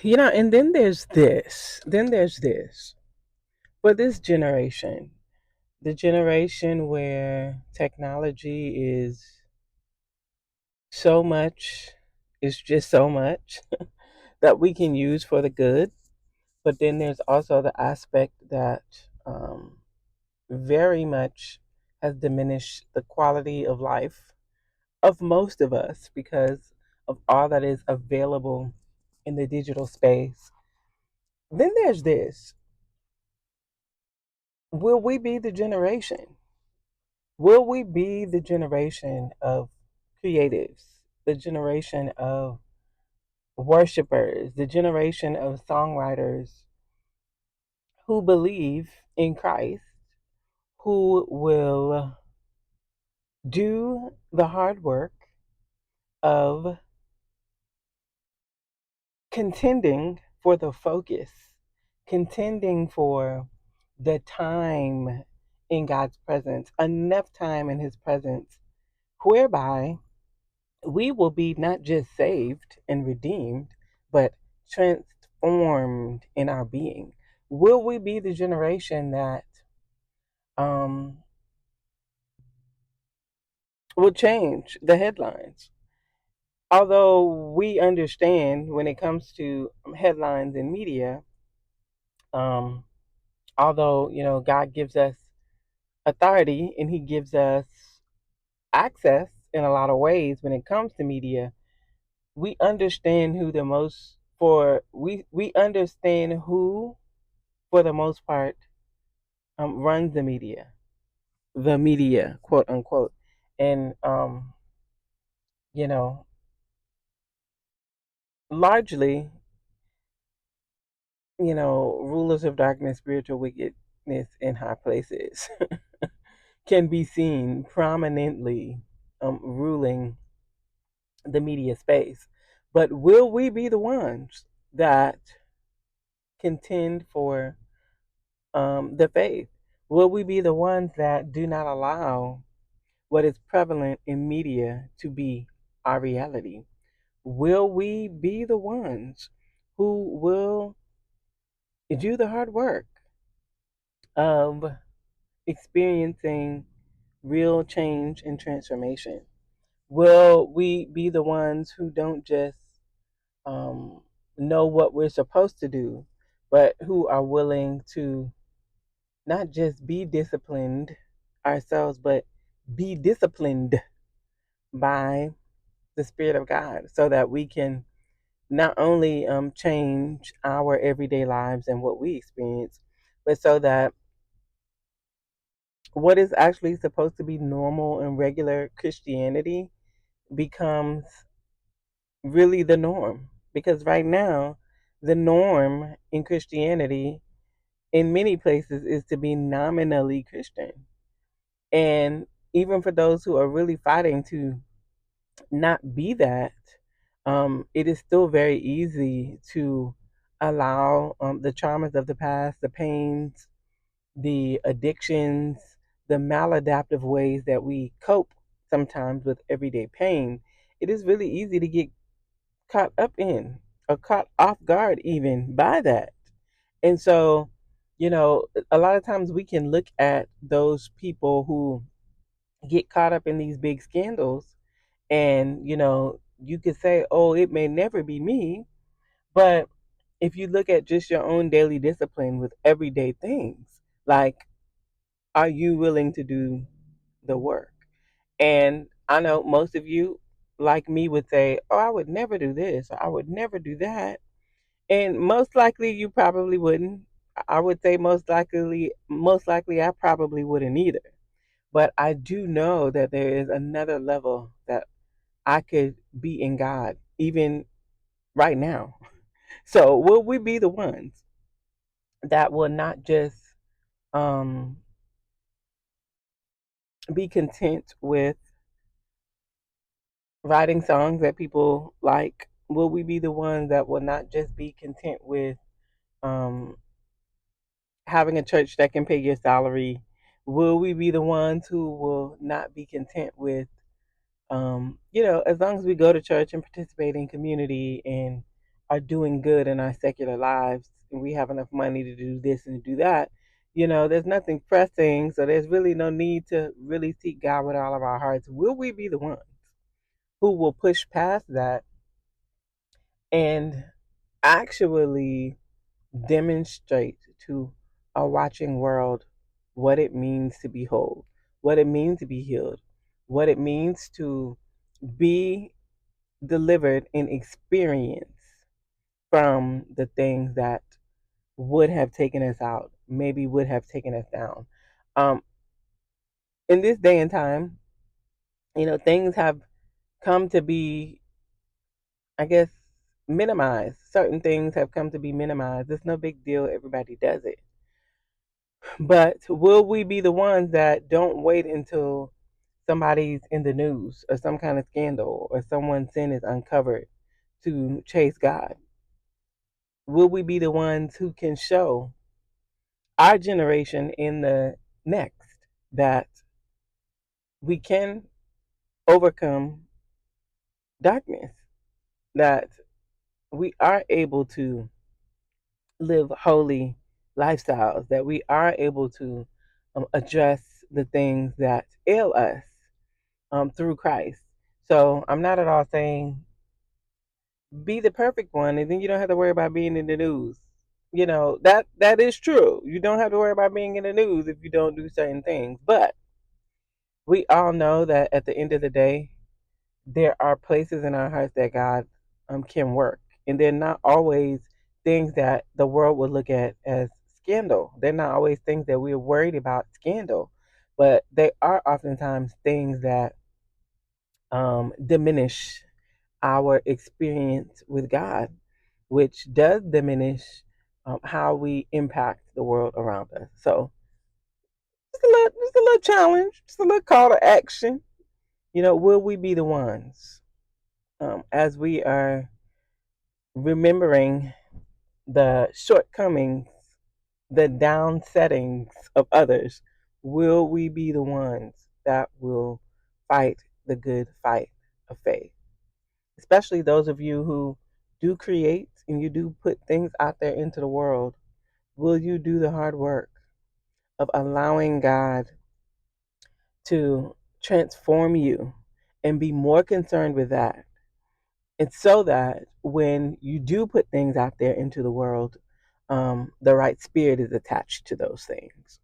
And then there's this. Then there's this. For this generation, the generation where technology so much, is just so much that we can use for the good. But then there's also the aspect that very much has diminished the quality of life of most of us because of all that is available in the digital space. Then there's this. Will we be the generation? Will we be the generation of creatives, the generation of worshipers, the generation of songwriters who believe in Christ, who will do the hard work of contending for the focus, contending for the time in God's presence, enough time in His presence, whereby we will be not just saved and redeemed, but transformed in our being. Will we be the generation that um, will change the headlines? Although we understand when it comes to headlines and media, um, although God gives us authority and He gives us access in a lot of ways when it comes to media, we understand who the most for we understand who for the most part runs the media, quote unquote, and you know largely rulers of darkness, spiritual wickedness in high places can be seen prominently ruling the media space. But will we be the ones that contend for the faith? Will we be the ones that do not allow what is prevalent in media to be our reality? Will we be the ones who will do the hard work of experiencing real change and transformation? Will we be the ones who don't just um, know what we're supposed to do, but who are willing to not just be disciplined ourselves, but be disciplined by the Spirit of God so that we can not only change our everyday lives and what we experience, but so that what is actually supposed to be normal and regular Christianity becomes really the norm. Because right now, the norm in Christianity in many places is to be nominally Christian. And even for those who are really fighting to not be that, it is still very easy to allow the traumas of the past, the pains, the addictions, the maladaptive ways that we cope sometimes with everyday pain. It is really easy to get caught up in or caught off guard even by that. And so, a lot of times we can look at those people who get caught up in these big scandals and, you could say, oh, it may never be me. But if you look at just your own daily discipline with everyday things, like, are you willing to do the work? And I know most of you, like me, would say, oh, I would never do this, or I would never do that. And most likely you probably wouldn't. I would say most likely I probably wouldn't either. But I do know that there is another level that I could be in God, even right now. So will we be the ones that will not just um, be content with writing songs that people like? Will we be the ones that will not just be content with um, having a church that can pay your salary? Will we be the ones who will not be content with, as long as we go to church and participate in community and are doing good in our secular lives and we have enough money to do this and do that, there's nothing pressing, so there's really no need to really seek God with all of our hearts. Will we be the ones who will push past that and actually demonstrate to a watching world what it means to be whole, what it means to be healed, what it means to be delivered in experience from the things that would have taken us out, maybe would have taken us down. Um, in this day and time, things have come to be, I guess, minimized. Certain things have come to be minimized. It's no big deal. Everybody does it. But will we be the ones that don't wait until somebody's in the news or some kind of scandal or someone's sin is uncovered to chase God? Will we be the ones who can show our generation in the next that we can overcome darkness, that we are able to live holy lifestyles, that we are able to address the things that ail us through Christ? So I'm not at all saying be the perfect one and then you don't have to worry about being in the news. That is true. You don't have to worry about being in the news if you don't do certain things. But we all know that at the end of the day, there are places in our hearts that God can work. And they're not always things that the world would look at as scandal. They're not always things that we're worried about scandal. But they are oftentimes things that diminish our experience with God, which does diminish how we impact the world around us. So just a little challenge, just a little call to action. Will we be the ones as we are remembering the shortcomings, the down settings of others? Will we be the ones that will fight the good fight of faith? Especially those of you who do create and you do put things out there into the world. Will you do the hard work of allowing God to transform you and be more concerned with that? And so that when you do put things out there into the world, the right spirit is attached to those things.